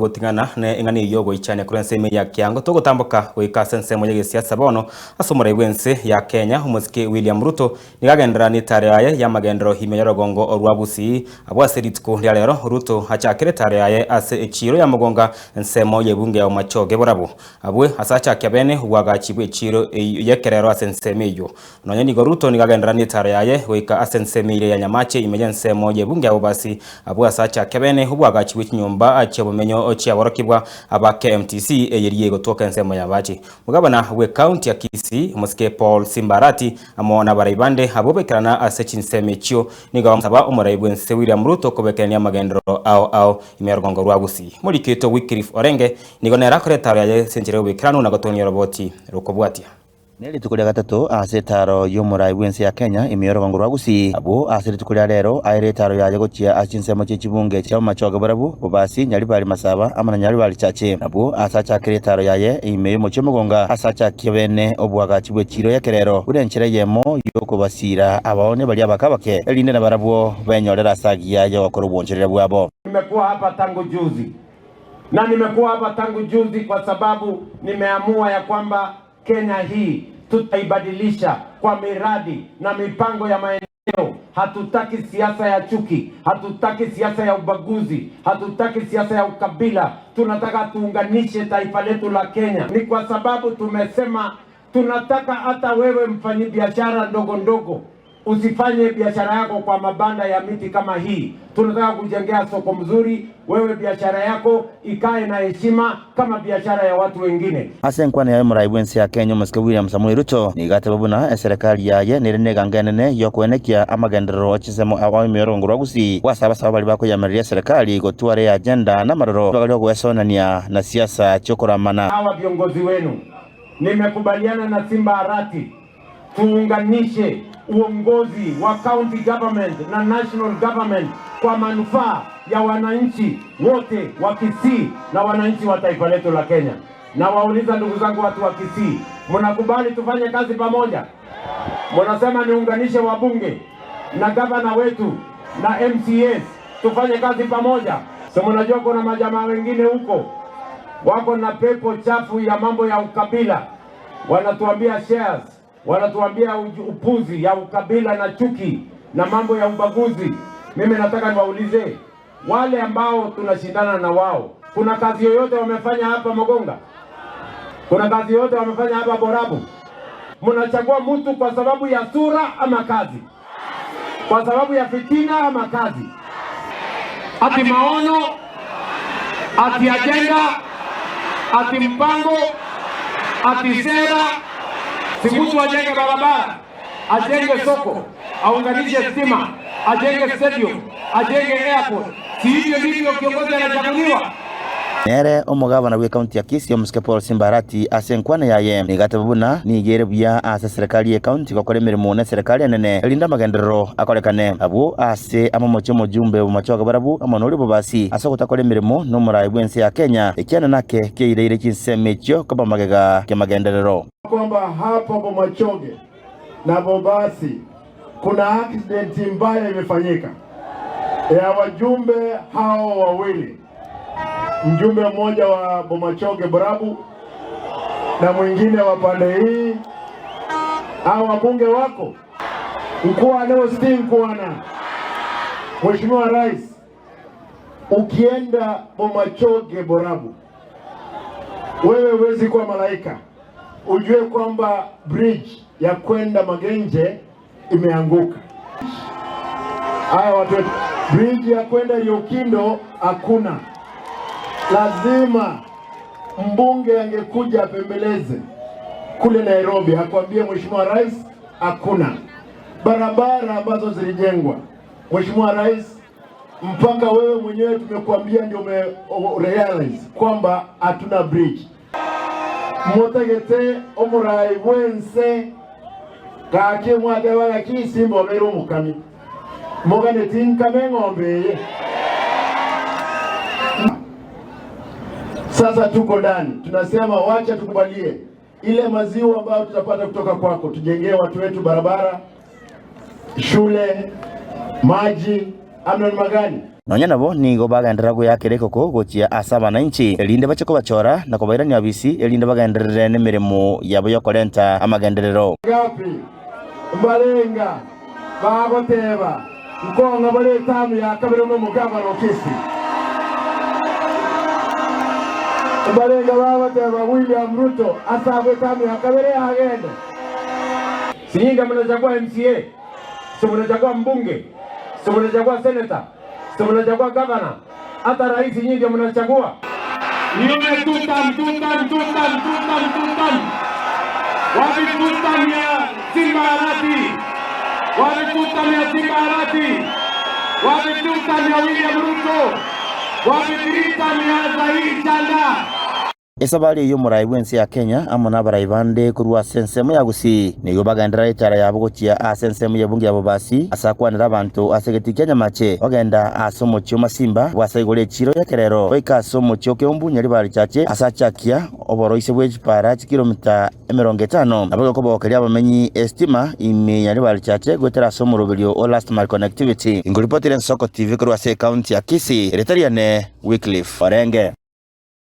gutingana ne ingani yogo ichane kurense me ya kyango to gutambuka wika sense moye siasa bono asomora ibwense ya Kenya umusike William Ruto nigagendera ni tare yaye ya magendero himenyoro gongo orwabusi abwaseritiko lya lero Ruto achakire tare yaye ase echiro ya mugonga nsemo yebunge ya machoge borabo abwe asacha kyabene wagachibwe echiro yekerero asensemeyo nonye ni Ruto nigagendera ni tare yaye wika asensemire ya nyamache imenye nsemo yebunge ya basi abwe asacha kyabene wagachibwe nyumba achebumenyo ochiaborokibwa aba KMTC eyeriye gotoka nsemo yabachi mugabana we county ya Kisii umusike Paul Simbarati amona baraibande abobekerana asechi nsemechyo nigamusaba umuraibwense William Ruto kobekerania magendero ao imergongo rwabusi muri kito Wycliffe Orenge nigonera koretaro ya senjere ubekirano na gotoni roboti rukobwatia Neli tukulia gatatu asetaro yomurai wense ya Kenya imioro gongo rwagusi abo aseri tukulia lero airetaro ya yagochia achinsemo chibunge cha machoga barabu bobasi nyali bali masaba amana nyali bali chache abo asacha kiretaro yaye imeyo mochemo gonga asacha kibene obwaga chibwe chiro yakerero urenchire yemo yoko basira abaone bali abakabake elinde na barabu benyorera sagia ya wakoro boncherera bwabo. Nimekuwa hapa tangu juzi na nimekuwa hapa tangu juzi kwa sababu nimeamua ya kwamba Kenya hii tutaibadilisha kwa miradi na mipango ya maendeleo. Hatutaki siasa ya chuki, hatutaki siasa ya ubaguzi, hatutaki siasa ya ukabila. Tunataka tuunganishe taifa letu la Kenya. Ni kwa sababu tumesema tunataka hata wewe mfanyabiashara ndogo ndogo usifanye biashara yako kwa mabanda ya miti kama hii. Tunataka kujengea soko mzuri, wewe biashara yako ikae na heshima kama biashara ya watu wengine. Asenkwana ya muraibwense ya Kenya umusike William Samuel Ruto nigate babuna serikali yaye nirenegangene yokwenekia amagendero ochisemo abawe mirongo rwagusi wasaba bali bako yameria serikali gotware agenda na maroro bagalio gwesonania na siasa chokoramana. Hawa viongozi wenu nimekubaliana na Simbarati tuunganishe uongozi wa county government na national government kwa manufaa ya wananchi wote wa Kisii na wananchi wa taifa letu la Kenya. Na wauliza ndugu zangu watu wa Kisii, mnakubali tufanye kazi pamoja? Mnasema niunganishe wabunge na gavana wetu na MCAs tufanye kazi pamoja? So mnajua kuna majamaa wengine huko wako na pepo chafu ya mambo ya ukabila, wanatuambia shares, wanatuambia upuzi ya ukabila na chuki na mambo ya ubaguzi. Mimi nataka niwaulize wale ambao tunashindana na wao, kuna kazi yoyote wamefanya hapa Mogonga? Kuna kazi yoyote wamefanya hapa Borabu? Mnachagua mtu kwa sababu ya sura ama kazi? Kwa sababu ya fitina ama kazi? Ati maono, ati agenda, ati mpango, ati sera. Si mtu ajenge barabara, ajenge soko, aunganishe stima, ajenge stadium, ajenge airport. Si hivyo ndivyo kiongozi anachaguliwa? Nere omugabana we county ya Kisii omusike Paul Simbarati asenkwana yaye nigate babuna nigere buya ase serikali ya county gokora emirimo na serikali nene elinda magendero akorekane abo ase amamoche mojumbe bumachoga barabu amonori bobasi asokota emirimo no murai bwense ya Kenya ekyana nake keireire kinsemechyo kaba magega ke magenderero kwamba hapa Bomachoge na Bobasi kuna accident mbaya imefanyika ya wajumbe hao wawili, mjumbe mmoja wa Bomachoge Borabu na mwingine wa pande hii. Hao wabunge wako mkuu leo Kuana, Mheshimiwa Rais, ukienda Bomachoge Borabu wewe huwezi kuwa malaika. Ujue kwamba bridge ya kwenda Magenje imeanguka. Haya watu, bridge ya kwenda Yokindo hakuna. Lazima mbunge angekuja apembeleze kule Nairobi akwambie Mheshimiwa Rais hakuna. Barabara ambazo zilijengwa Mheshimiwa Rais, mpaka wewe mwenyewe tumekuambia ndio realize kwamba hatuna bridge. Motagete omurai wense kake mwade wa Kisimbo beru mukami mogane tinkame ng'ombe. Sasa tuko ndani, tunasema wacha tukubalie ile maziwa ambayo tutapata kutoka kwako, tujengee watu wetu barabara, shule, maji, amna magani. nonya nabo nigo bagendera guyakire koko gochia asa abananchi elinde bache kubachora na kubairania abisi elinde bagenderere n'emirimo yabo yo korenta amagenderero gapi mbalenga bagoteba nkonga bale tamu ya kabiri mu gavana ofisi mbalenga bagoteba William Ruto asabwe tamu ya kabiri agenda sinyinga mnachagua MCA sio mnachagua mbunge sio mnachagua senator sio mnachagua gavana hata rais nyingi mnachagua nione tutam wapi tutam ya Simbarati wapi tutam ya Simbarati wapi tutam ya William Ruto wapi tutam ya Zahir Chanda esabali yo murai wensi ya Kenya amona barai bande kurwa sensemo ya gusi nigo bagendera itara ya bugochia asensemo ya bungi ya bobasi asakwanira abantu asegeti Kenya mache ogenda asomo chyo masimba wasaigole chiro ya kerero oika asomo chyo keumbu nyari bali chache asachakia oboro isebwe para kilomita 50 abago ko bokeria bamenyi estima ime nyari bali chache gotera asomo robelio o last mile connectivity ingolipoti len Soko TV kurwa se county ya Kisii Retariane Wycliffe Orenge.